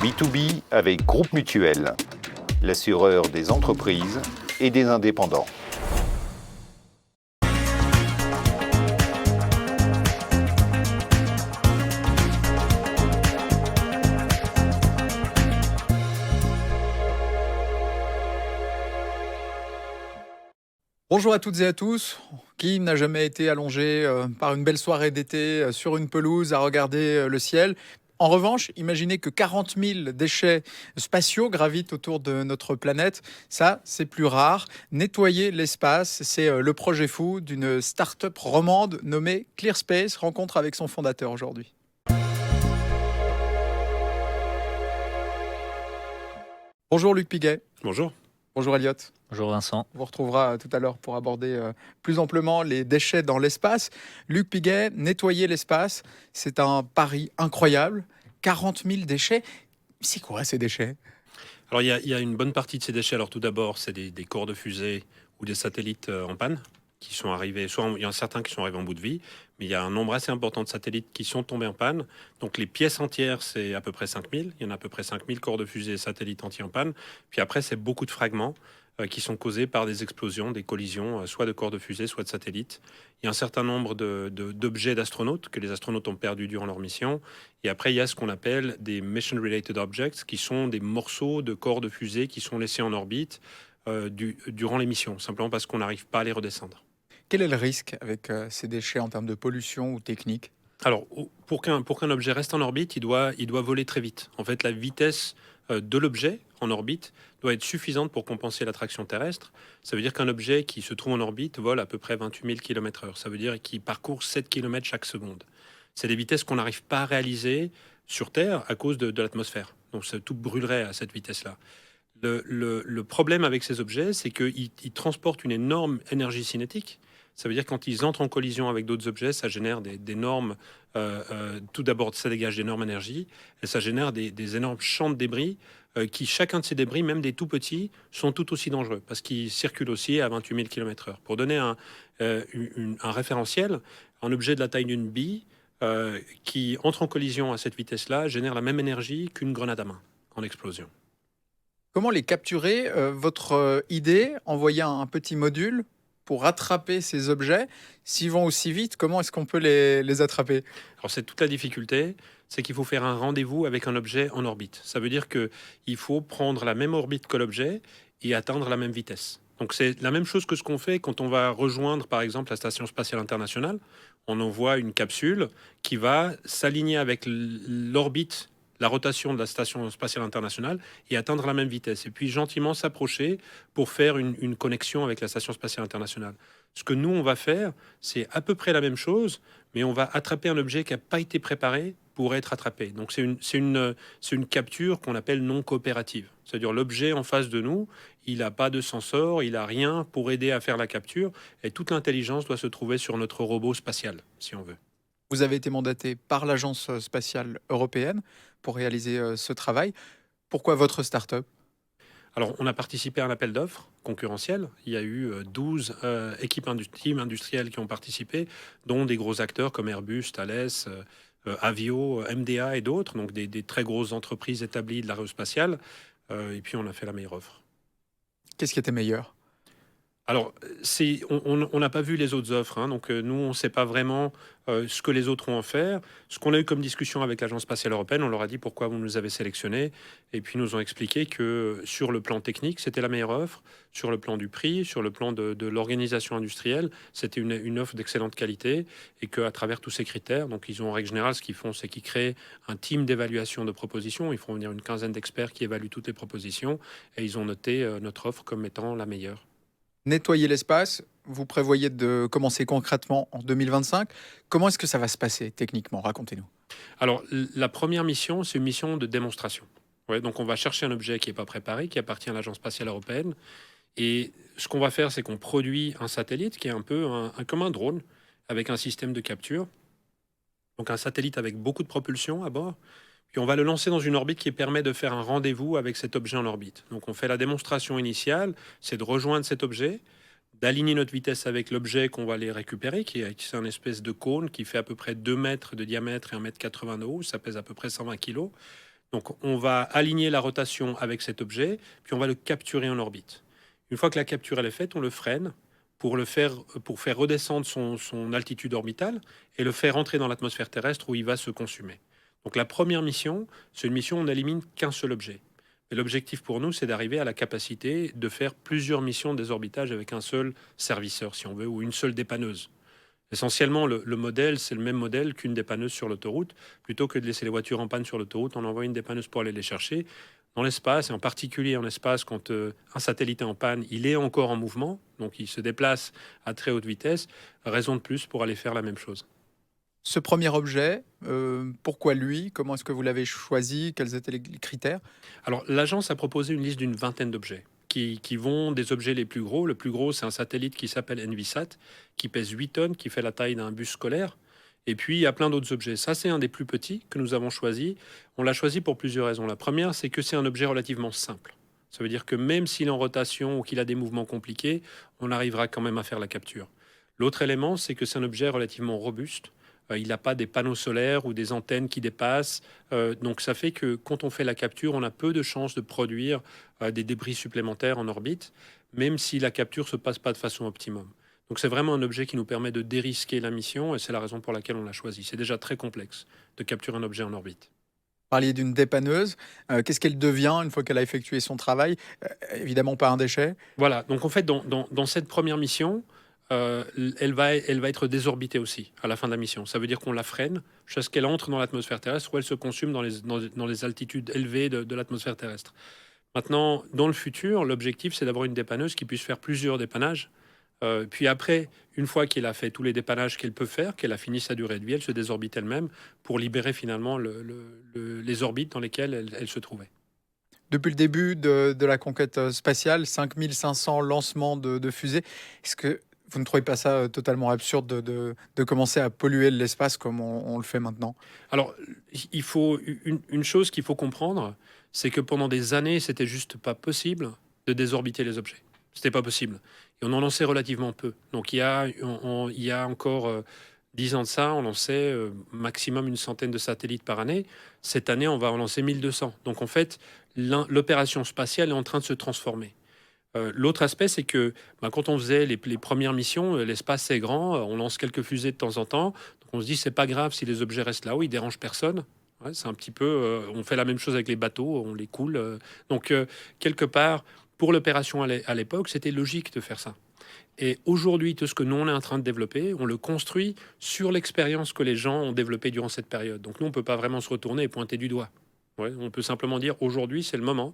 B2B avec Groupe Mutuel, l'assureur des entreprises et des indépendants. Bonjour à toutes et à tous. Qui n'a jamais été allongé par une belle soirée d'été sur une pelouse à regarder le ciel? En revanche, imaginez que 40 000 déchets spatiaux gravitent autour de notre planète. Ça, c'est plus rare. Nettoyer l'espace, c'est le projet fou d'une start-up romande nommée ClearSpace. Rencontre avec son fondateur aujourd'hui. Bonjour Luc Piguet. Bonjour. Bonjour Elliot. Bonjour Vincent. On vous retrouvera tout à l'heure pour aborder plus amplement les déchets dans l'espace. Luc Piguet, nettoyer l'espace, c'est un pari incroyable. 40 000 déchets. C'est quoi ces déchets? Alors il y a une bonne partie de ces déchets. Alors tout d'abord, c'est des corps de fusée ou des satellites en panne qui sont arrivés. Soit il y en a certains qui sont arrivés en bout de vie, mais il y a un nombre assez important de satellites qui sont tombés en panne. Donc les pièces entières, c'est à peu près 5000. Il y en a à peu près 5000 corps de fusée et satellites entiers en panne. Puis après, c'est beaucoup de fragments qui sont causés par des explosions, des collisions, soit de corps de fusée, soit de satellites. Il y a un certain nombre d'objets d'astronautes que les astronautes ont perdus durant leur mission. Et après, il y a ce qu'on appelle des Mission-Related Objects, qui sont des morceaux de corps de fusée qui sont laissés en orbite durant les missions, simplement parce qu'on n'arrive pas à les redescendre. Quel est le risque avec ces déchets en termes de pollution ou technique? Alors, pour qu'un objet reste en orbite, il doit voler très vite. En fait, la vitesse de l'objet en orbite doit être suffisante pour compenser l'attraction terrestre. Ça veut dire qu'un objet qui se trouve en orbite vole à peu près 28 000 km/h. Ça veut dire qu'il parcourt 7 km chaque seconde. C'est des vitesses qu'on n'arrive pas à réaliser sur Terre à cause de l'atmosphère. Donc, tout brûlerait à cette vitesse-là. Le problème avec ces objets, c'est qu'ils transportent une énorme énergie cinétique. Ça veut dire que quand ils entrent en collision avec d'autres objets, ça génère d'énormes... tout d'abord, ça dégage d'énormes énergies, et ça génère des énormes champs de débris qui, chacun de ces débris, même des tout petits, sont tout aussi dangereux, parce qu'ils circulent aussi à 28 000 km/h. Pour donner un référentiel, un objet de la taille d'une bille qui entre en collision à cette vitesse-là génère la même énergie qu'une grenade à main en explosion. Comment les capturer? Votre idée, envoyer un petit module pour attraper ces objets, s'ils vont aussi vite, comment est-ce qu'on peut les attraper? Alors c'est toute la difficulté, c'est qu'il faut faire un rendez-vous avec un objet en orbite. Ça veut dire qu'il faut prendre la même orbite que l'objet et atteindre la même vitesse. Donc c'est la même chose que ce qu'on fait quand on va rejoindre par exemple la Station spatiale internationale. On envoie une capsule qui va s'aligner avec l'orbite, la rotation de la Station spatiale internationale et atteindre la même vitesse. Et puis gentiment s'approcher pour faire une connexion avec la Station spatiale internationale. Ce que nous, on va faire, c'est à peu près la même chose, mais on va attraper un objet qui n'a pas été préparé pour être attrapé. Donc c'est une capture qu'on appelle non coopérative. C'est-à-dire l'objet en face de nous, il n'a pas de sensor, il n'a rien pour aider à faire la capture, et toute l'intelligence doit se trouver sur notre robot spatial, si on veut. Vous avez été mandaté par l'Agence spatiale européenne pour réaliser ce travail. Pourquoi votre start-up? Alors, on a participé à un appel d'offres concurrentiel. Il y a eu 12 teams industriels qui ont participé, dont des gros acteurs comme Airbus, Thales, Avio, MDA et d'autres, donc des très grosses entreprises établies de l'aérospatiale. Et puis, on a fait la meilleure offre. Qu'est-ce qui était meilleur? Alors, on n'a pas vu les autres offres, hein, donc nous, on ne sait pas vraiment ce que les autres ont à faire. Ce qu'on a eu comme discussion avec l'Agence spatiale européenne, on leur a dit pourquoi vous nous avez sélectionnés, et puis ils nous ont expliqué que sur le plan technique, c'était la meilleure offre, sur le plan du prix, sur le plan de l'organisation industrielle, c'était une offre d'excellente qualité, et qu'à travers tous ces critères, donc ils ont en règle générale, ce qu'ils font, c'est qu'ils créent un team d'évaluation de propositions, ils font venir une quinzaine d'experts qui évaluent toutes les propositions, et ils ont noté notre offre comme étant la meilleure. Nettoyer l'espace, vous prévoyez de commencer concrètement en 2025. Comment est-ce que ça va se passer techniquement? Racontez-nous. Alors, la première mission, c'est une mission de démonstration. Ouais, donc, on va chercher un objet qui n'est pas préparé, qui appartient à l'Agence spatiale européenne. Et ce qu'on va faire, c'est qu'on produit un satellite qui est un peu comme un drone, avec un système de capture. Donc, un satellite avec beaucoup de propulsion à bord. Puis, on va le lancer dans une orbite qui permet de faire un rendez-vous avec cet objet en orbite. Donc, on fait la démonstration initiale, c'est de rejoindre cet objet, d'aligner notre vitesse avec l'objet qu'on va aller récupérer, qui est un espèce de cône qui fait à peu près 2 mètres de diamètre et 1,80 m de haut. Ça pèse à peu près 120 kg. Donc on va aligner la rotation avec cet objet, puis on va le capturer en orbite. Une fois que la capture elle est faite, on le freine pour faire redescendre son altitude orbitale et le faire entrer dans l'atmosphère terrestre où il va se consumer. Donc la première mission, c'est une mission où on n'élimine qu'un seul objet. Et l'objectif pour nous, c'est d'arriver à la capacité de faire plusieurs missions de désorbitage avec un seul serviceur, si on veut, ou une seule dépanneuse. Essentiellement, le modèle, c'est le même modèle qu'une dépanneuse sur l'autoroute. Plutôt que de laisser les voitures en panne sur l'autoroute, on envoie une dépanneuse pour aller les chercher. Dans l'espace, et en particulier en espace, quand un satellite est en panne, il est encore en mouvement, donc il se déplace à très haute vitesse. Raison de plus pour aller faire la même chose. Ce premier objet, pourquoi lui? Comment est-ce que vous l'avez choisi? Quels étaient les critères? Alors, l'agence a proposé une liste d'une vingtaine d'objets qui vont des objets les plus gros. Le plus gros, c'est un satellite qui s'appelle Envisat, qui pèse 8 tonnes, qui fait la taille d'un bus scolaire. Et puis, il y a plein d'autres objets. Ça, c'est un des plus petits que nous avons choisi. On l'a choisi pour plusieurs raisons. La première, c'est que c'est un objet relativement simple. Ça veut dire que même s'il est en rotation ou qu'il a des mouvements compliqués, on arrivera quand même à faire la capture. L'autre élément, c'est que c'est un objet relativement robuste. Il n'a pas des panneaux solaires ou des antennes qui dépassent. Donc ça fait que quand on fait la capture, on a peu de chances de produire des débris supplémentaires en orbite, même si la capture ne se passe pas de façon optimum. Donc c'est vraiment un objet qui nous permet de dérisquer la mission et c'est la raison pour laquelle on l'a choisi. C'est déjà très complexe de capturer un objet en orbite. Vous parliez d'une dépanneuse. Qu'est-ce qu'elle devient une fois qu'elle a effectué son travail? Évidemment pas un déchet. Voilà, donc en fait, dans cette première mission, elle va être désorbitée aussi à la fin de la mission. Ça veut dire qu'on la freine jusqu'à ce qu'elle entre dans l'atmosphère terrestre ou elle se consume dans les altitudes élevées de l'atmosphère terrestre. Maintenant, dans le futur, l'objectif, c'est d'avoir une dépanneuse qui puisse faire plusieurs dépannages. Puis après, une fois qu'elle a fait tous les dépannages qu'elle peut faire, qu'elle a fini sa durée de vie, elle se désorbite elle-même pour libérer finalement les orbites dans lesquelles elle se trouvait. Depuis le début de la conquête spatiale, 5500 lancements de fusées. Est-ce que vous ne trouvez pas ça totalement absurde de commencer à polluer l'espace comme on le fait maintenant? Alors, il faut une chose qu'il faut comprendre, c'est que pendant des années, c'était juste pas possible de désorbiter les objets. C'était pas possible. Et on en lançait relativement peu. Donc, il y a encore 10 ans de ça, on lançait maximum une centaine de satellites par année. Cette année, on va en lancer 1200. Donc, en fait, l'opération spatiale est en train de se transformer. L'autre aspect, c'est que quand on faisait les premières missions, l'espace c'est grand, on lance quelques fusées de temps en temps, donc on se dit c'est pas grave si les objets restent là-haut, ils dérangent personne. Ouais, c'est un petit peu, on fait la même chose avec les bateaux, on les coule. Donc quelque part, pour l'opération à l'époque, c'était logique de faire ça. Et aujourd'hui, tout ce que nous on est en train de développer, on le construit sur l'expérience que les gens ont développée durant cette période. Donc nous, on peut pas vraiment se retourner et pointer du doigt. Ouais, on peut simplement dire aujourd'hui, c'est le moment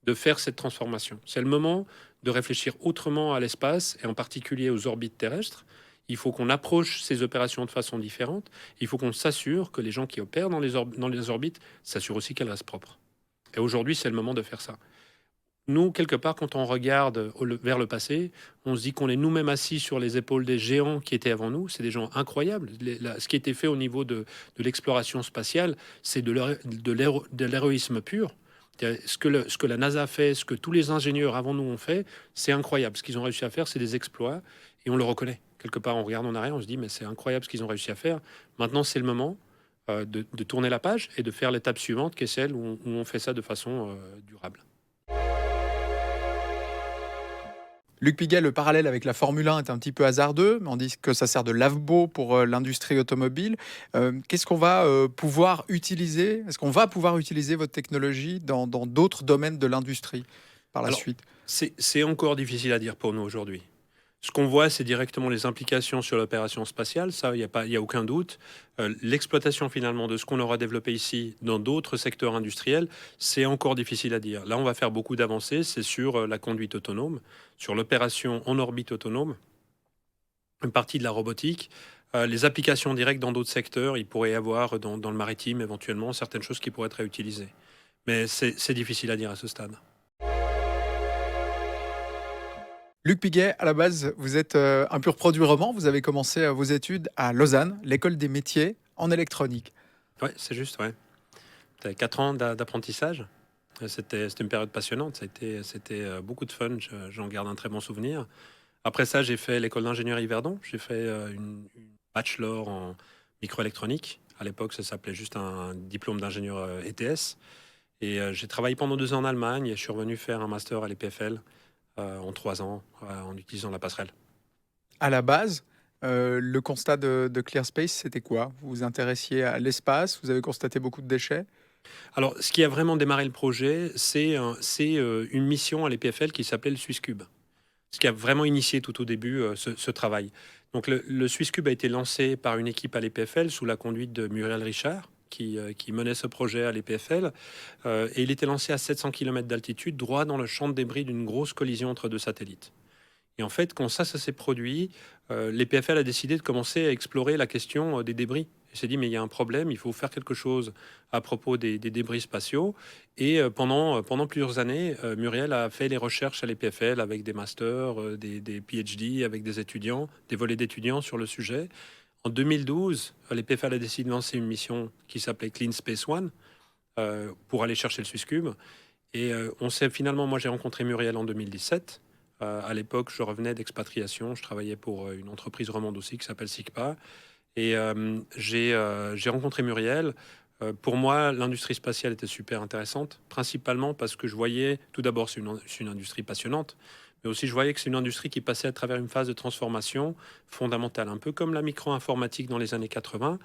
de faire cette transformation. C'est le moment de réfléchir autrement à l'espace et en particulier aux orbites terrestres. Il faut qu'on approche ces opérations de façon différente. Il faut qu'on s'assure que les gens qui opèrent dans les orbites s'assurent aussi qu'elles restent propres. Et aujourd'hui, c'est le moment de faire ça. Nous, quelque part, quand on regarde vers le passé, on se dit qu'on est nous-mêmes assis sur les épaules des géants qui étaient avant nous. C'est des gens incroyables. Ce qui a été fait au niveau de l'exploration spatiale, c'est de l'héroïsme pur. Ce que la NASA a fait, ce que tous les ingénieurs avant nous ont fait, c'est incroyable. Ce qu'ils ont réussi à faire, c'est des exploits et on le reconnaît. Quelque part, on regarde en arrière, on se dit, mais c'est incroyable ce qu'ils ont réussi à faire. Maintenant, c'est le moment de tourner la page et de faire l'étape suivante, qui est celle où on fait ça de façon durable. Luc Piguet, le parallèle avec la Formule 1 est un petit peu hasardeux, mais on dit que ça sert de lave-beau pour l'industrie automobile. Qu'est-ce qu'on va pouvoir utiliser? Est-ce qu'on va pouvoir utiliser votre technologie dans d'autres domaines de l'industrie par la Alors, suite? c'est encore difficile à dire pour nous aujourd'hui. Ce qu'on voit, c'est directement les implications sur l'opération spatiale, ça, il y a aucun doute. L'exploitation finalement de ce qu'on aura développé ici dans d'autres secteurs industriels, c'est encore difficile à dire. Là, on va faire beaucoup d'avancées, c'est sur la conduite autonome, sur l'opération en orbite autonome, une partie de la robotique. Les applications directes dans d'autres secteurs, il pourrait y avoir dans le maritime éventuellement certaines choses qui pourraient être réutilisées. Mais c'est difficile à dire à ce stade. Luc Piguet, à la base, vous êtes un pur produit roman. Vous avez commencé vos études à Lausanne, l'école des métiers en électronique. Ouais, c'est juste, ouais. T'as 4 ans d'apprentissage. C'était une période passionnante. C'était beaucoup de fun. J'en garde un très bon souvenir. Après ça, j'ai fait l'école d'ingénierie Verdon. J'ai fait une bachelor en microélectronique. À l'époque, ça s'appelait juste un diplôme d'ingénieur ETS. Et j'ai travaillé pendant 2 ans en Allemagne et je suis revenu faire un master à l'EPFL en 3 ans en utilisant la passerelle. À la base, le constat de ClearSpace, c'était quoi? Vous vous intéressiez à l'espace, vous avez constaté beaucoup de déchets? Alors, ce qui a vraiment démarré le projet, c'est une mission à l'EPFL qui s'appelait le SwissCube. Ce qui a vraiment initié tout au début ce travail. Donc le SwissCube a été lancé par une équipe à l'EPFL sous la conduite de Muriel Richard, qui menait ce projet à l'EPFL. Et il était lancé à 700 km d'altitude, droit dans le champ de débris d'une grosse collision entre 2 satellites. Et en fait, quand ça s'est produit, l'EPFL a décidé de commencer à explorer la question des débris. Il s'est dit, mais il y a un problème, il faut faire quelque chose à propos des débris spatiaux. Et pendant plusieurs années, Muriel a fait les recherches à l'EPFL avec des masters, des PhD, avec des étudiants, des volets d'étudiants sur le sujet. En 2012, l'EPFL a décidé de lancer une mission qui s'appelait Clean Space One pour aller chercher le SwissCube. Et moi j'ai rencontré Muriel en 2017. À l'époque, je revenais d'expatriation. Je travaillais pour une entreprise romande aussi qui s'appelle SICPA. Et j'ai rencontré Muriel. Pour moi, l'industrie spatiale était super intéressante, principalement parce que je voyais, tout d'abord, c'est une industrie passionnante, mais aussi je voyais que c'est une industrie qui passait à travers une phase de transformation fondamentale, un peu comme la micro-informatique dans les années 80.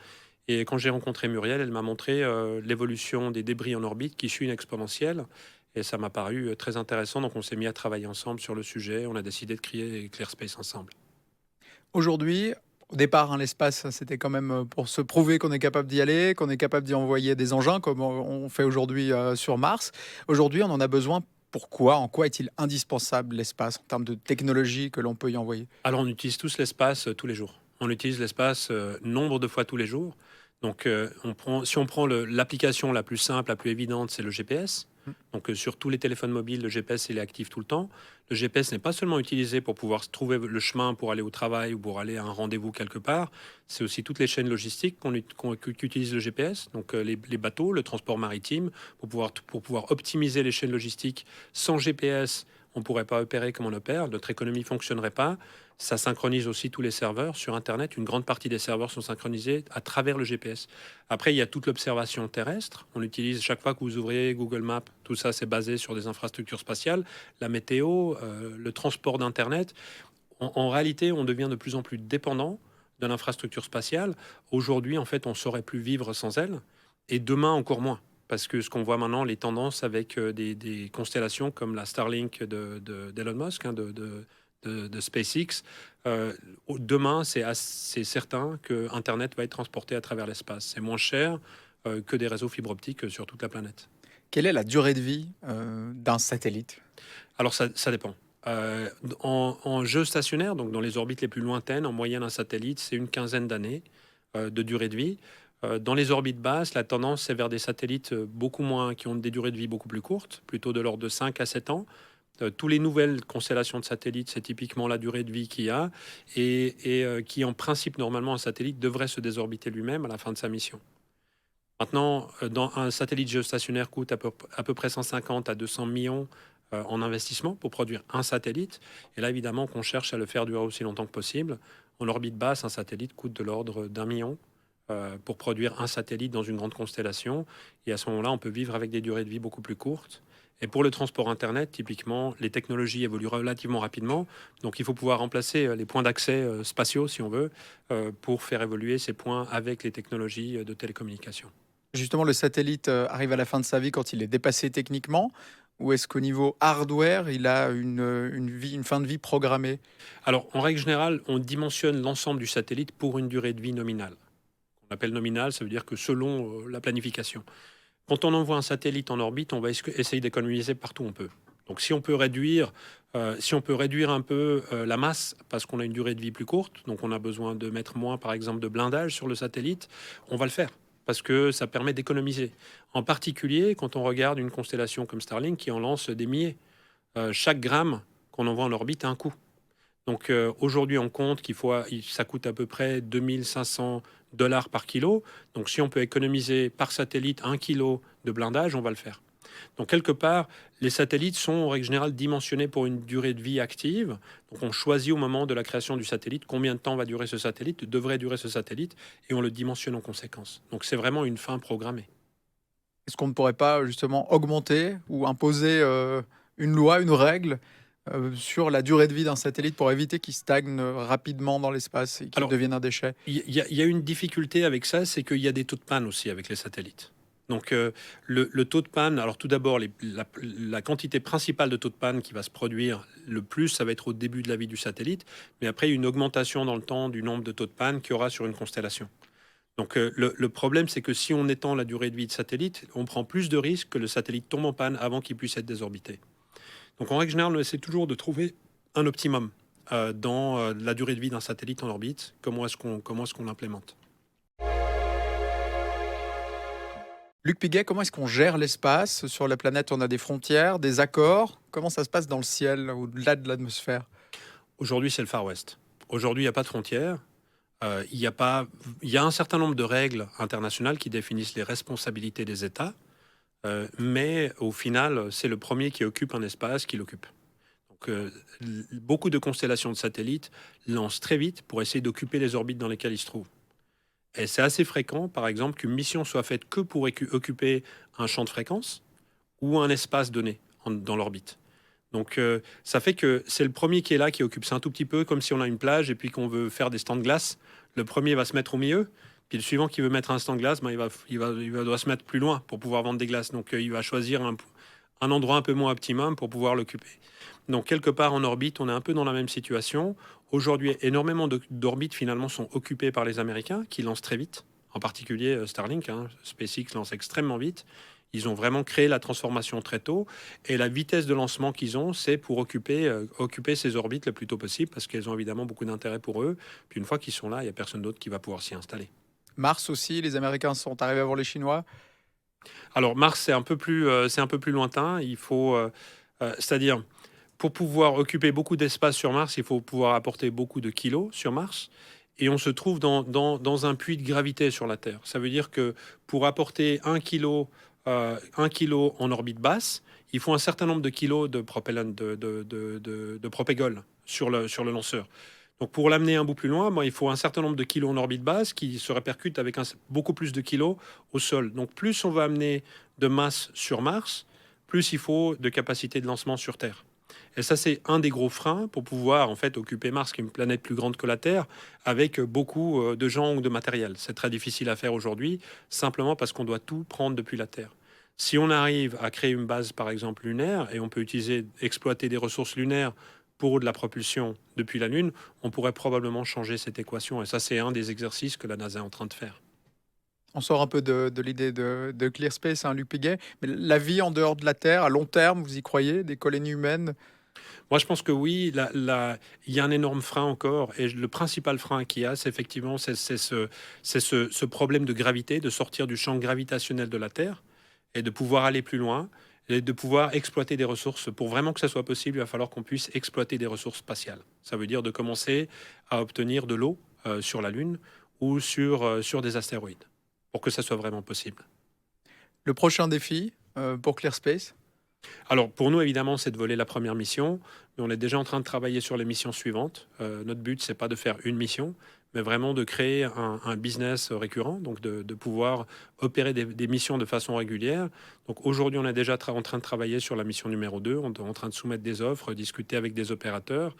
Et quand j'ai rencontré Muriel, elle m'a montré l'évolution des débris en orbite qui suit une exponentielle. Et ça m'a paru très intéressant. Donc on s'est mis à travailler ensemble sur le sujet. On a décidé de créer ClearSpace ensemble. Aujourd'hui, au départ, hein, l'espace, c'était quand même pour se prouver qu'on est capable d'y aller, qu'on est capable d'y envoyer des engins, comme on fait aujourd'hui sur Mars. Aujourd'hui, on en a besoin. Pourquoi? En quoi est-il indispensable l'espace en termes de technologie que l'on peut y envoyer? Alors on utilise tous l'espace tous les jours. On utilise l'espace nombre de fois tous les jours. Donc si on prend l'application la plus simple, la plus évidente, c'est le GPS. Donc sur tous les téléphones mobiles, le GPS il est actif tout le temps. Le GPS n'est pas seulement utilisé pour pouvoir trouver le chemin pour aller au travail ou pour aller à un rendez-vous quelque part. C'est aussi toutes les chaînes logistiques qu'utilisent le GPS. Donc les bateaux, le transport maritime, pour pouvoir optimiser les chaînes logistiques. Sans GPS, on ne pourrait pas opérer comme on opère. Notre économie ne fonctionnerait pas. Ça synchronise aussi tous les serveurs sur Internet. Une grande partie des serveurs sont synchronisés à travers le GPS. Après, il y a toute l'observation terrestre. On utilise chaque fois que vous ouvrez Google Maps. Tout ça, c'est basé sur des infrastructures spatiales. La météo, le transport d'Internet. En réalité, on devient de plus en plus dépendant de l'infrastructure spatiale. Aujourd'hui, en fait, on ne saurait plus vivre sans elle. Et demain, encore moins. Parce que ce qu'on voit maintenant, les tendances avec des constellations comme la Starlink d'Elon Musk, hein, de SpaceX. Demain, c'est certain que Internet va être transporté à travers l'espace. C'est moins cher que des réseaux fibre optique sur toute la planète. Quelle est la durée de vie d'un satellite? Alors, ça dépend. En géostationnaire, donc dans les orbites les plus lointaines, en moyenne, un satellite, c'est une quinzaine d'années de durée de vie. Dans les orbites basses, la tendance, c'est vers des satellites qui ont des durées de vie beaucoup plus courtes, plutôt de l'ordre de 5 à 7 ans. Toutes les nouvelles constellations de satellites, c'est typiquement la durée de vie qu'il y a et qui, en principe, normalement, un satellite devrait se désorbiter lui-même à la fin de sa mission. Maintenant, un satellite géostationnaire coûte à peu près 150 à 200 millions en investissement pour produire un satellite. Et là, évidemment, qu'on cherche à le faire durer aussi longtemps que possible. En orbite basse, un satellite coûte de l'ordre d'1 million pour produire un satellite dans une grande constellation. Et à ce moment-là, on peut vivre avec des durées de vie beaucoup plus courtes. Et pour le transport Internet, typiquement, les technologies évoluent relativement rapidement. Donc, il faut pouvoir remplacer les points d'accès spatiaux, si on veut, pour faire évoluer ces points avec les technologies de télécommunication. Justement, le satellite arrive à la fin de sa vie quand il est dépassé techniquement, ou est-ce qu'au niveau hardware, il a une fin de vie programmée? Alors, en règle générale, on dimensionne l'ensemble du satellite pour une durée de vie nominale. On appelle nominale, ça veut dire que selon la planification. Quand on envoie un satellite en orbite, on va essayer d'économiser partout où on peut. Donc si on peut réduire un peu la masse parce qu'on a une durée de vie plus courte, donc on a besoin de mettre moins par exemple de blindage sur le satellite, on va le faire parce que ça permet d'économiser. En particulier quand on regarde une constellation comme Starlink qui en lance des milliers. Chaque gramme qu'on envoie en orbite a un coût. Donc aujourd'hui, on compte ça coûte à peu près 2500 $ par kilo. Donc si on peut économiser par satellite 1 kilo de blindage, on va le faire. Donc quelque part, les satellites sont en règle générale dimensionnés pour une durée de vie active. Donc on choisit au moment de la création du satellite combien de temps va durer ce satellite, devrait durer ce satellite, et on le dimensionne en conséquence. Donc c'est vraiment une fin programmée. Est-ce qu'on ne pourrait pas justement augmenter ou imposer une loi, une règle sur la durée de vie d'un satellite pour éviter qu'il stagne rapidement dans l'espace et qu'il Alors, devienne un déchet? il y a une difficulté avec ça, c'est qu'il y a des taux de panne aussi avec les satellites. Donc, le taux de panne, alors tout d'abord, la quantité principale de taux de panne qui va se produire le plus, ça va être au début de la vie du satellite, mais après, il y a une augmentation dans le temps du nombre de taux de panne qu'il y aura sur une constellation. Donc, le problème, c'est que si on étend la durée de vie de satellite, on prend plus de risques que le satellite tombe en panne avant qu'il puisse être désorbité. Donc, en règle générale, on essaie toujours de trouver un optimum dans la durée de vie d'un satellite en orbite. Comment est-ce qu'on l'implémente? Luc Piguet, comment est-ce qu'on gère l'espace? Sur la planète, on a des frontières, des accords. Comment ça se passe dans le ciel, au-delà de l'atmosphère? Aujourd'hui, c'est le Far West. Aujourd'hui, il n'y a pas de frontières. Il y a un certain nombre de règles internationales qui définissent les responsabilités des États, mais au final, c'est le premier qui occupe un espace qui l'occupe. Donc, beaucoup de constellations de satellites lancent très vite pour essayer d'occuper les orbites dans lesquelles ils se trouvent. Et c'est assez fréquent, par exemple, qu'une mission soit faite que pour occuper un champ de fréquence ou un espace donné dans l'orbite. Donc, ça fait que c'est le premier qui est là, qui occupe. C'est un tout petit peu comme si on a une plage et puis qu'on veut faire des stands de glace. Le premier va se mettre au milieu, puis le suivant qui veut mettre un stand de glace, ben, doit se mettre plus loin pour pouvoir vendre des glaces. Donc, il va choisir un endroit un peu moins optimum pour pouvoir l'occuper. Donc, quelque part en orbite, on est un peu dans la même situation. Aujourd'hui, énormément d'orbites finalement sont occupées par les Américains qui lancent très vite. En particulier Starlink, SpaceX lance extrêmement vite. Ils ont vraiment créé la transformation très tôt. Et la vitesse de lancement qu'ils ont, c'est pour occuper ces orbites le plus tôt possible parce qu'elles ont évidemment beaucoup d'intérêt pour eux. Puis une fois qu'ils sont là, il n'y a personne d'autre qui va pouvoir s'y installer. Mars aussi, les Américains sont arrivés avant les Chinois. Alors Mars, c'est un peu plus lointain. Il faut, c'est-à-dire, pour pouvoir occuper beaucoup d'espace sur Mars, il faut pouvoir apporter beaucoup de kilos sur Mars. Et on se trouve dans un puits de gravité sur la Terre. Ça veut dire que pour apporter 1 kilo en orbite basse, il faut un certain nombre de kilos de propellant, de propégol sur le lanceur. Donc pour l'amener un bout plus loin, il faut un certain nombre de kilos en orbite basse qui se répercute avec beaucoup plus de kilos au sol. Donc plus on va amener de masse sur Mars, plus il faut de capacité de lancement sur Terre. Et ça, c'est un des gros freins pour pouvoir en fait occuper Mars, qui est une planète plus grande que la Terre, avec beaucoup de gens ou de matériel. C'est très difficile à faire aujourd'hui, simplement parce qu'on doit tout prendre depuis la Terre. Si on arrive à créer une base, par exemple, lunaire, et on peut exploiter des ressources lunaires pour de la propulsion depuis la Lune, on pourrait probablement changer cette équation. Et ça, c'est un des exercices que la NASA est en train de faire. On sort un peu de l'idée de Clear Space, Luc Piguet. Mais la vie en dehors de la Terre, à long terme, vous y croyez? Des colonies humaines? Moi, je pense que oui, il y a un énorme frein encore. Et le principal frein qu'il y a, c'est effectivement ce problème de gravité, de sortir du champ gravitationnel de la Terre et de pouvoir aller plus loin et de pouvoir exploiter des ressources. Pour vraiment que ça soit possible, il va falloir qu'on puisse exploiter des ressources spatiales. Ça veut dire de commencer à obtenir de l'eau sur la Lune ou sur des astéroïdes, pour que ça soit vraiment possible. Le prochain défi pour Clear Space? Alors, pour nous, évidemment, c'est de voler la première mission, mais on est déjà en train de travailler sur les missions suivantes. Notre but, c'est pas de faire une mission, mais vraiment de créer un business récurrent, donc de pouvoir opérer des missions de façon régulière. Donc, aujourd'hui, on est déjà en train de travailler sur la mission numéro 2, on est en train de soumettre des offres, discuter avec des opérateurs.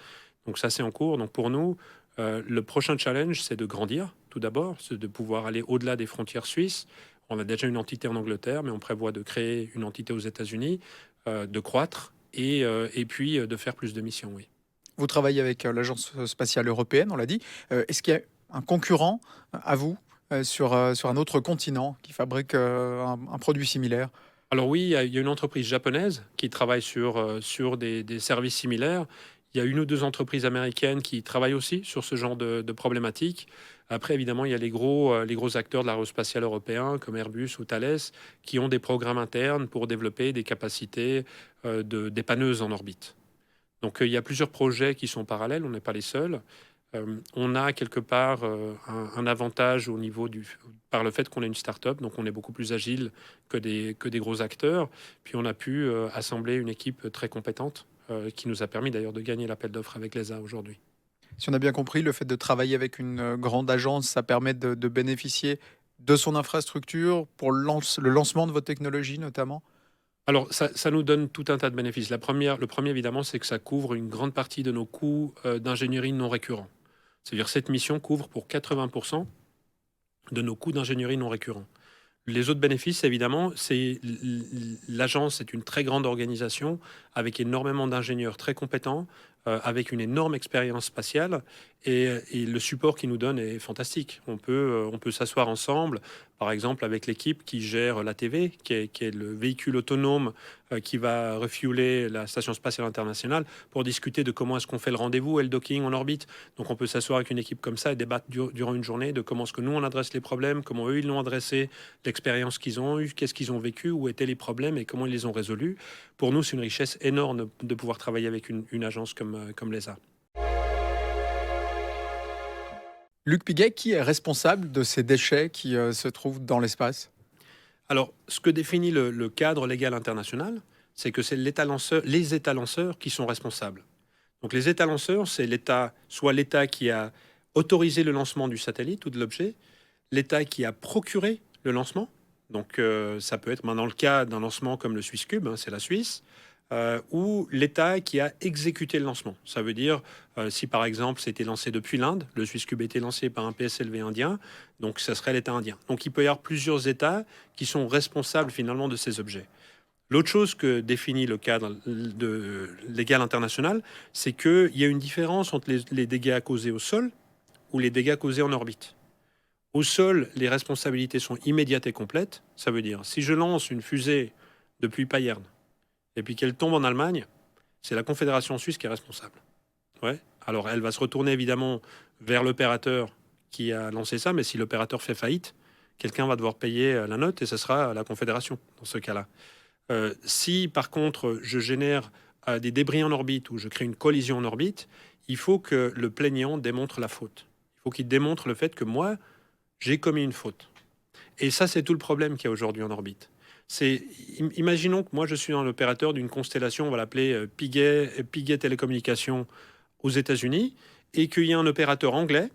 Donc, ça, c'est en cours. Donc, pour nous, le prochain challenge, c'est de grandir, tout d'abord, c'est de pouvoir aller au-delà des frontières suisses. On a déjà une entité en Angleterre, mais on prévoit de créer une entité aux États-Unis, de croître et puis de faire plus de missions, oui. Vous travaillez avec l'Agence spatiale européenne, on l'a dit. Est-ce qu'il y a un concurrent à vous sur un autre continent qui fabrique un produit similaire? Alors oui, il y a une entreprise japonaise qui travaille sur des services similaires. Il y a une ou deux entreprises américaines qui travaillent aussi sur ce genre de problématiques. Après, évidemment, il y a les gros acteurs de l'aérospatiale européen, comme Airbus ou Thales, qui ont des programmes internes pour développer des capacités dépanneuses en orbite. Donc, il y a plusieurs projets qui sont parallèles, on n'est pas les seuls. On a quelque part un avantage par le fait qu'on est une start-up, donc on est beaucoup plus agile que des gros acteurs. Puis on a pu assembler une équipe très compétente qui nous a permis d'ailleurs de gagner l'appel d'offres avec l'ESA aujourd'hui. Si on a bien compris, le fait de travailler avec une grande agence, ça permet de bénéficier de son infrastructure pour le lancement de votre technologie notamment? Alors, ça nous donne tout un tas de bénéfices. Le premier, évidemment, c'est que ça couvre une grande partie de nos coûts d'ingénierie non récurrents. C'est-à-dire cette mission couvre pour 80% de nos coûts d'ingénierie non récurrents. Les autres bénéfices, évidemment, c'est l'agence est une très grande organisation avec énormément d'ingénieurs très compétents, avec une énorme expérience spatiale et le support qu'ils nous donne est fantastique. On peut s'asseoir ensemble, par exemple avec l'équipe qui gère l'ATV, qui est le véhicule autonome qui va refueler la Station spatiale internationale pour discuter de comment est-ce qu'on fait le rendez-vous et le docking en orbite. Donc on peut s'asseoir avec une équipe comme ça et débattre durant une journée de comment est-ce que nous on adresse les problèmes, comment eux ils l'ont adressé, l'expérience qu'ils ont eue, qu'est-ce qu'ils ont vécu, où étaient les problèmes et comment ils les ont résolus. Pour nous, c'est une richesse énorme de pouvoir travailler avec une agence comme l'ESA. Luc Piguet, qui est responsable de ces déchets qui se trouvent dans l'espace? Alors, ce que définit le cadre légal international, c'est que c'est les États lanceurs qui sont responsables. Donc les États lanceurs, c'est soit l'État qui a autorisé le lancement du satellite ou de l'objet, l'État qui a procuré le lancement. Donc ça peut être dans le cas d'un lancement comme le SwissCube, c'est la Suisse, ou l'État qui a exécuté le lancement. Ça veut dire, si par exemple c'était lancé depuis l'Inde, le SwissCube a été lancé par un PSLV indien, donc ça serait l'État indien. Donc il peut y avoir plusieurs États qui sont responsables finalement de ces objets. L'autre chose que définit le cadre légal international, c'est qu'il y a une différence entre les dégâts causés au sol ou les dégâts causés en orbite. Au sol, les responsabilités sont immédiates et complètes. Ça veut dire, si je lance une fusée depuis Payerne et puis qu'elle tombe en Allemagne, c'est la Confédération suisse qui est responsable. Ouais. Alors, elle va se retourner évidemment vers l'opérateur qui a lancé ça, mais si l'opérateur fait faillite, quelqu'un va devoir payer la note et ce sera la Confédération dans ce cas-là. Si par contre je génère des débris en orbite ou je crée une collision en orbite, il faut que le plaignant démontre la faute. Il faut qu'il démontre le fait que moi, j'ai commis une faute. Et ça, c'est tout le problème qu'il y a aujourd'hui en orbite. Imaginons que moi, je suis un opérateur d'une constellation, on va l'appeler Piguet Télécommunications aux États-Unis, et qu'il y a un opérateur anglais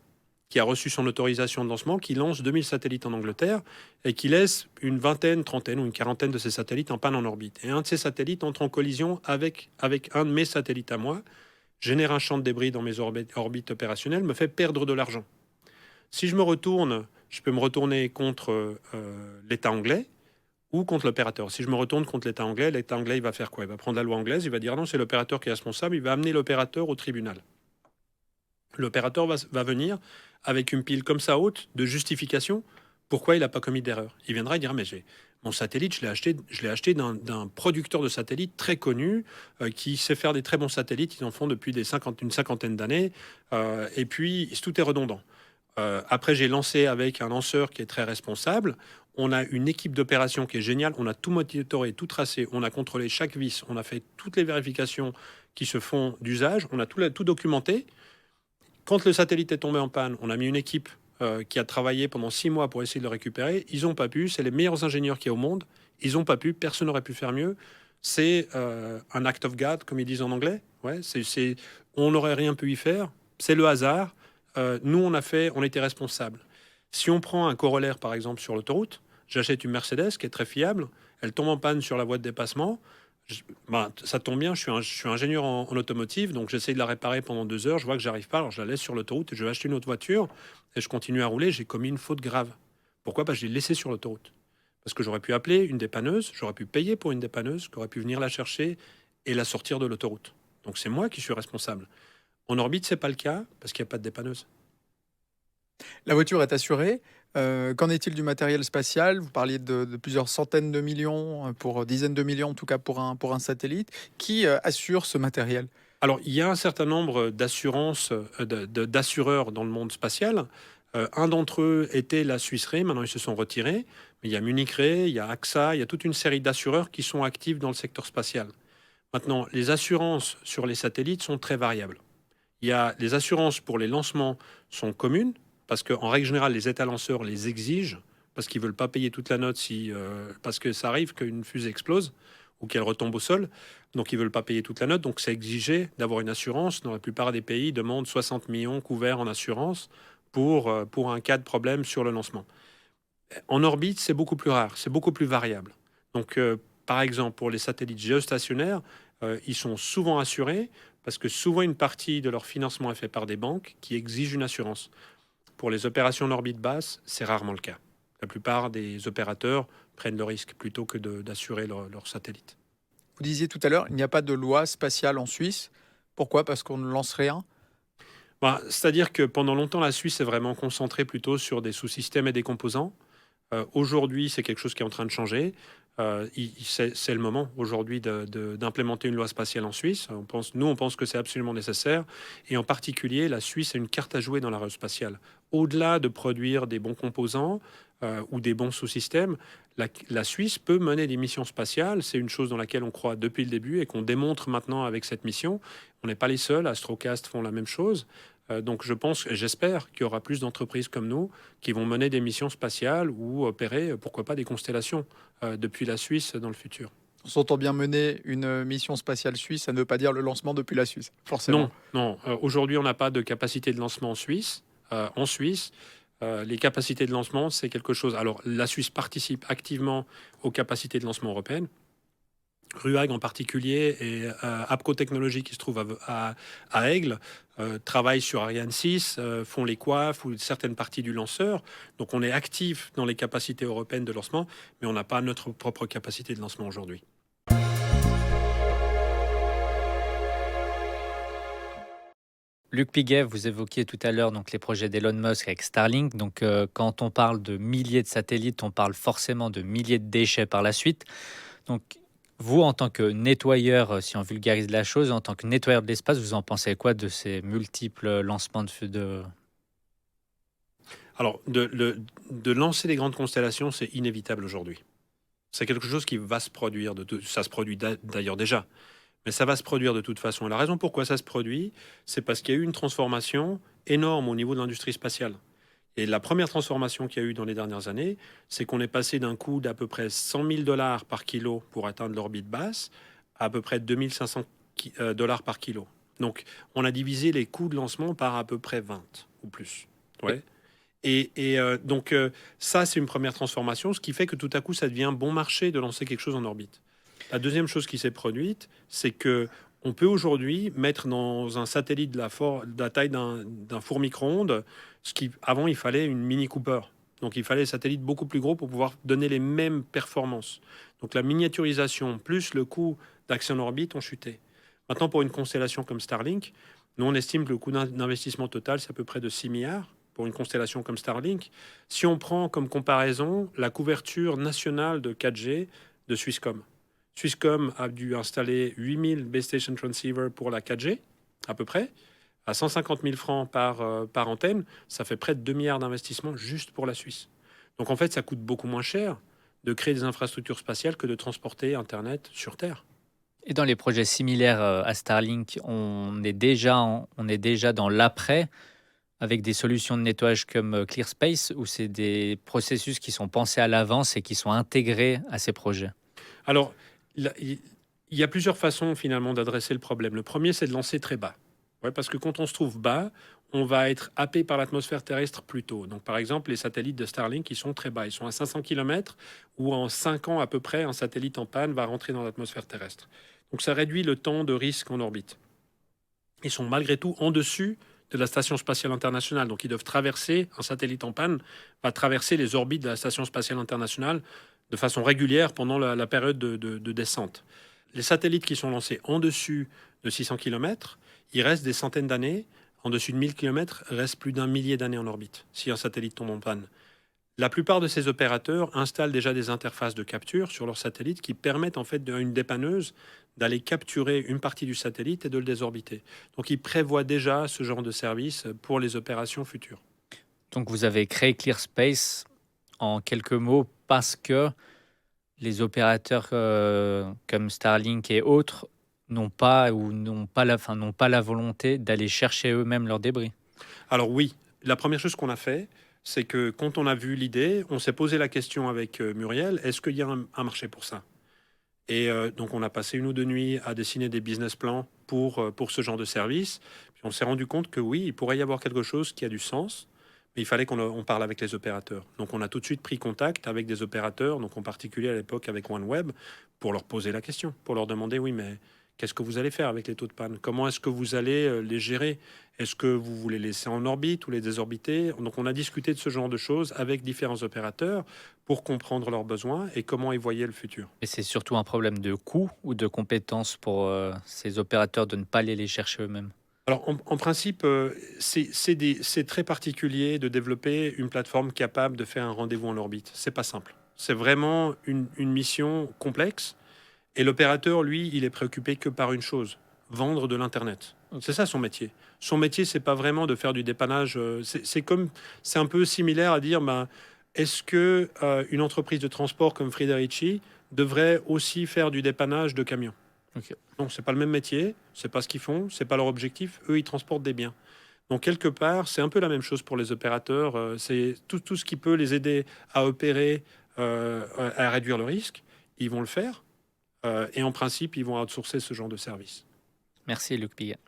qui a reçu son autorisation de lancement, qui lance 2000 satellites en Angleterre et qui laisse une vingtaine, trentaine ou une quarantaine de ces satellites en panne en orbite. Et un de ces satellites entre en collision avec un de mes satellites à moi, génère un champ de débris dans mes orbites opérationnelles, me fait perdre de l'argent. Si je me retourne, je peux me retourner contre l'État anglais ou contre l'opérateur. Si je me retourne contre l'État anglais, il va faire quoi? Il va prendre la loi anglaise, il va dire non, c'est l'opérateur qui est responsable, il va amener l'opérateur au tribunal. L'opérateur va venir avec une pile comme ça haute de justification pourquoi il n'a pas commis d'erreur. Il viendra et dira mais mon satellite, je l'ai acheté d'un producteur de satellites très connu qui sait faire des très bons satellites. Ils en font depuis une cinquantaine d'années. Et puis tout est redondant. Après, j'ai lancé avec un lanceur qui est très responsable. On a une équipe d'opération qui est géniale. On a tout monitoré, tout tracé. On a contrôlé chaque vis. On a fait toutes les vérifications qui se font d'usage. On a tout documenté. Quand le satellite est tombé en panne, on a mis une équipe qui a travaillé pendant 6 mois pour essayer de le récupérer. Ils n'ont pas pu. C'est les meilleurs ingénieurs qu'il y a au monde. Ils n'ont pas pu. Personne n'aurait pu faire mieux. C'est un act of God, comme ils disent en anglais. Ouais, on n'aurait rien pu y faire. C'est le hasard. Nous, on était responsables. Si on prend un corollaire, par exemple, sur l'autoroute, j'achète une Mercedes qui est très fiable. Elle tombe en panne sur la voie de dépassement. Ça tombe bien, je suis ingénieur en automotive, donc j'essaie de la réparer pendant 2 heures, je vois que j'arrive pas, alors je la laisse sur l'autoroute et je vais acheter une autre voiture et je continue à rouler, j'ai commis une faute grave. Pourquoi? Je l'ai laissée sur l'autoroute. Parce que j'aurais pu appeler une dépanneuse, j'aurais pu payer pour une dépanneuse, qui aurait pu venir la chercher et la sortir de l'autoroute. Donc c'est moi qui suis responsable. En orbite, c'est pas le cas, parce qu'il n'y a pas de dépanneuse. La voiture est assurée. Qu'en est-il du matériel spatial? Vous parliez de plusieurs centaines de millions, pour dizaines de millions en tout cas pour un satellite. Qui assure ce matériel? Alors, il y a un certain nombre d'assureurs dans le monde spatial. Un d'entre eux était la Suisse Re, maintenant ils se sont retirés. Mais il y a Munich Re, il y a AXA, il y a toute une série d'assureurs qui sont actifs dans le secteur spatial. Maintenant, les assurances sur les satellites sont très variables. Les assurances pour les lancements sont communes, parce qu'en règle générale, les États lanceurs les exigent, parce qu'ils ne veulent pas payer toute la note parce que ça arrive qu'une fusée explose ou qu'elle retombe au sol. Donc, ils ne veulent pas payer toute la note. Donc, c'est exigé d'avoir une assurance. Dans la plupart des pays, ils demandent 60 millions couverts en assurance pour un cas de problème sur le lancement. En orbite, c'est beaucoup plus rare, c'est beaucoup plus variable. Donc, par exemple, pour les satellites géostationnaires, ils sont souvent assurés parce que souvent une partie de leur financement est fait par des banques qui exigent une assurance. Pour les opérations en orbite basse, c'est rarement le cas. La plupart des opérateurs prennent le risque plutôt que d'assurer leur satellite. Vous disiez tout à l'heure, il n'y a pas de loi spatiale en Suisse. Pourquoi? Parce qu'on ne lance rien? Bah, c'est-à-dire que pendant longtemps, la Suisse est vraiment concentrée plutôt sur des sous-systèmes et des composants. Aujourd'hui, c'est quelque chose qui est en train de changer. C'est le moment aujourd'hui d'implémenter une loi spatiale en Suisse. On pense que c'est absolument nécessaire. Et en particulier, la Suisse a une carte à jouer dans l'aérospatiale. Au-delà de produire des bons composants ou des bons sous-systèmes, la Suisse peut mener des missions spatiales. C'est une chose dans laquelle on croit depuis le début et qu'on démontre maintenant avec cette mission. On n'est pas les seuls. Astrocast font la même chose. Donc je pense, j'espère qu'il y aura plus d'entreprises comme nous qui vont mener des missions spatiales ou opérer, pourquoi pas, des constellations depuis la Suisse dans le futur. On s'entend bien mener une mission spatiale suisse, ça ne veut pas dire le lancement depuis la Suisse, forcément. Non, non. Aujourd'hui, on n'a pas de capacité de lancement en Suisse. En Suisse, les capacités de lancement, c'est quelque chose. Alors, la Suisse participe activement aux capacités de lancement européennes. RUAG en particulier et APCO Technologies qui se trouve à Aigle travaillent sur Ariane 6, font les coiffes ou certaines parties du lanceur. Donc on est actif dans les capacités européennes de lancement, mais on n'a pas notre propre capacité de lancement aujourd'hui. Luc Piguet, vous évoquiez tout à l'heure donc les projets d'Elon Musk avec Starlink. Donc, quand on parle de milliers de satellites, on parle forcément de milliers de déchets par la suite. Donc, vous, en tant que nettoyeur, si on vulgarise la chose, en tant que nettoyeur de l'espace, vous en pensez quoi de ces multiples lancements de... Alors, de lancer des grandes constellations, c'est inévitable aujourd'hui. C'est quelque chose qui va se produire. Ça se produit d'ailleurs déjà. Mais ça va se produire de toute façon. Et la raison pourquoi ça se produit, c'est parce qu'il y a eu une transformation énorme au niveau de l'industrie spatiale. Et la première transformation qu'il y a eu dans les dernières années, c'est qu'on est passé d'un coût d'à peu près 100 000 $ par kilo pour atteindre l'orbite basse à peu près 2 500 $ par kilo. Donc, on a divisé les coûts de lancement par à peu près 20 ou plus. Ouais. Donc, ça, c'est une première transformation, ce qui fait que tout à coup, ça devient bon marché de lancer quelque chose en orbite. La deuxième chose qui s'est produite, c'est que on peut aujourd'hui mettre dans un satellite de la taille d'un four micro-ondes, ce qui avant il fallait une Mini Cooper. Donc il fallait des satellites beaucoup plus gros pour pouvoir donner les mêmes performances. Donc la miniaturisation plus le coût d'accès en orbite ont chuté. Maintenant pour une constellation comme Starlink, nous on estime que le coût d'investissement total c'est à peu près de 6 milliards pour une constellation comme Starlink. Si on prend comme comparaison la couverture nationale de 4G de Swisscom. Swisscom a dû installer 8000 base station transceivers pour la 4G, à peu près, à 150 000 francs par antenne. Ça fait près de 2 milliards d'investissements juste pour la Suisse. Donc en fait, ça coûte beaucoup moins cher de créer des infrastructures spatiales que de transporter Internet sur Terre. Et dans les projets similaires à Starlink, on est déjà dans l'après, avec des solutions de nettoyage comme ClearSpace, où c'est des processus qui sont pensés à l'avance et qui sont intégrés à ces projets. Alors, il y a plusieurs façons finalement d'adresser le problème. Le premier, c'est de lancer très bas. Ouais, parce que quand on se trouve bas, on va être happé par l'atmosphère terrestre plus tôt. Donc, par exemple, les satellites de Starlink, ils sont très bas. Ils sont à 500 km, où en 5 ans à peu près, un satellite en panne va rentrer dans l'atmosphère terrestre. Donc, ça réduit le temps de risque en orbite. Ils sont malgré tout en dessus de la Station spatiale internationale. Donc, ils doivent traverser, un satellite en panne va traverser les orbites de la Station spatiale internationale de façon régulière pendant la période de descente. Les satellites qui sont lancés en dessus de 600 km, il reste des centaines d'années. En dessus de 1000 km, il reste plus d'un millier d'années en orbite si un satellite tombe en panne. La plupart de ces opérateurs installent déjà des interfaces de capture sur leurs satellites qui permettent en fait à une dépanneuse d'aller capturer une partie du satellite et de le désorbiter. Donc ils prévoient déjà ce genre de service pour les opérations futures. Donc vous avez créé ClearSpace en quelques mots parce que les opérateurs comme Starlink et autres n'ont pas la volonté d'aller chercher eux-mêmes leurs débris. Alors oui, la première chose qu'on a fait, c'est que quand on a vu l'idée, on s'est posé la question avec Muriel, est-ce qu'il y a un marché pour ça? Et donc on a passé 1 ou 2 nuits à dessiner des business plans pour ce genre de service. Puis on s'est rendu compte que oui, il pourrait y avoir quelque chose qui a du sens, mais il fallait qu'on parle avec les opérateurs. Donc on a tout de suite pris contact avec des opérateurs, donc en particulier à l'époque avec OneWeb, pour leur poser la question, pour leur demander, oui, mais qu'est-ce que vous allez faire avec les taux de panne? Comment est-ce que vous allez les gérer? Est-ce que vous voulez les laisser en orbite ou les désorbiter? Donc on a discuté de ce genre de choses avec différents opérateurs pour comprendre leurs besoins et comment ils voyaient le futur. Et c'est surtout un problème de coût ou de compétences pour ces opérateurs de ne pas aller les chercher eux-mêmes? Alors, en principe, c'est très particulier de développer une plateforme capable de faire un rendez-vous en orbite. C'est pas simple. C'est vraiment une mission complexe. Et l'opérateur, lui, il est préoccupé que par une chose, vendre de l'Internet. C'est ça son métier. Son métier, c'est pas vraiment de faire du dépannage. C'est un peu similaire à dire, est-ce que une entreprise de transport comme Friederici devrait aussi faire du dépannage de camions? Ok. Donc c'est pas le même métier, c'est pas ce qu'ils font, c'est pas leur objectif. Eux, ils transportent des biens. Donc quelque part, c'est un peu la même chose pour les opérateurs. C'est tout ce qui peut les aider à opérer, à réduire le risque, ils vont le faire. Et en principe, ils vont outsourcer ce genre de service. Merci Luc Piguet.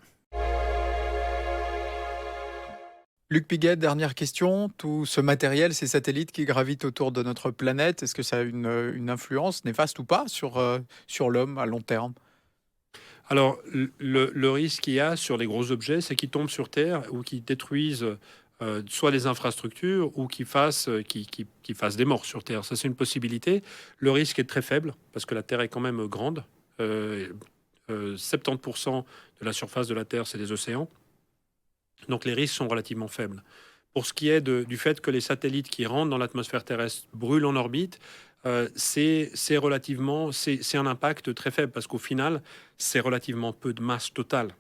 Luc Piguet, dernière question. Tout ce matériel, ces satellites qui gravitent autour de notre planète, est-ce que ça a une influence néfaste ou pas sur l'homme à long terme? Alors, le risque qu'il y a sur les gros objets, c'est qu'ils tombent sur Terre ou qu'ils détruisent soit les infrastructures ou qu'ils fassent des morts sur Terre. Ça, c'est une possibilité. Le risque est très faible parce que la Terre est quand même grande. 70% de la surface de la Terre, c'est des océans. Donc, les risques sont relativement faibles. Pour ce qui est du fait que les satellites qui rentrent dans l'atmosphère terrestre brûlent en orbite, c'est un impact très faible parce qu'au final, c'est relativement peu de masse totale.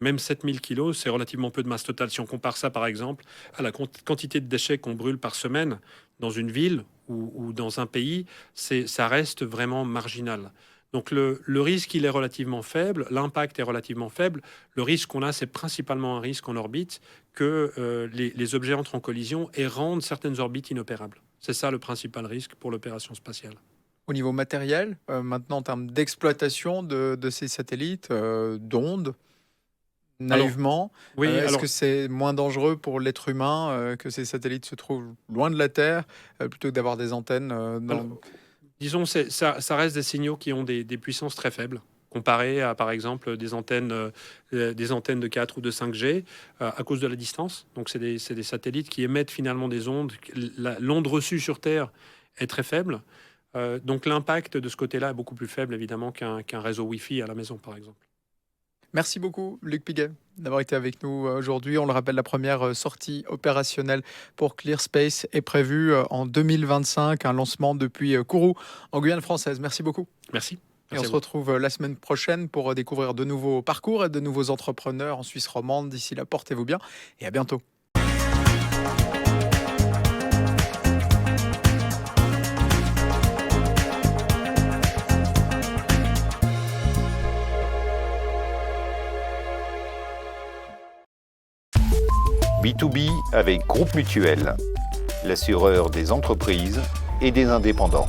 Même 7000 kilos, c'est relativement peu de masse totale. Si on compare ça, par exemple, à la quantité de déchets qu'on brûle par semaine dans une ville ou dans un pays, ça reste vraiment marginal. Donc le risque, il est relativement faible, l'impact est relativement faible. Le risque qu'on a, c'est principalement un risque en orbite que les objets entrent en collision et rendent certaines orbites inopérables. C'est ça le principal risque pour l'opération spatiale. Au niveau matériel, maintenant en termes d'exploitation de ces satellites, d'ondes, naïvement, Oui, est-ce que c'est moins dangereux pour l'être humain que ces satellites se trouvent loin de la Terre plutôt que d'avoir des antennes disons, ça reste des signaux qui ont des puissances très faibles, comparé à, par exemple, des antennes de 4 ou de 5G, à cause de la distance. Donc, c'est des satellites qui émettent finalement des ondes. L'onde reçue sur Terre est très faible. Donc, l'impact de ce côté-là est beaucoup plus faible, évidemment, qu'un réseau Wi-Fi à la maison, par exemple. Merci beaucoup, Luc Piguet, d'avoir été avec nous aujourd'hui. On le rappelle, la première sortie opérationnelle pour ClearSpace est prévue en 2025, un lancement depuis Kourou, en Guyane française. Merci beaucoup. Merci. Et on se retrouve la semaine prochaine pour découvrir de nouveaux parcours et de nouveaux entrepreneurs en Suisse romande. D'ici là, portez-vous bien et à bientôt. B2B avec Groupe Mutuel, l'assureur des entreprises et des indépendants.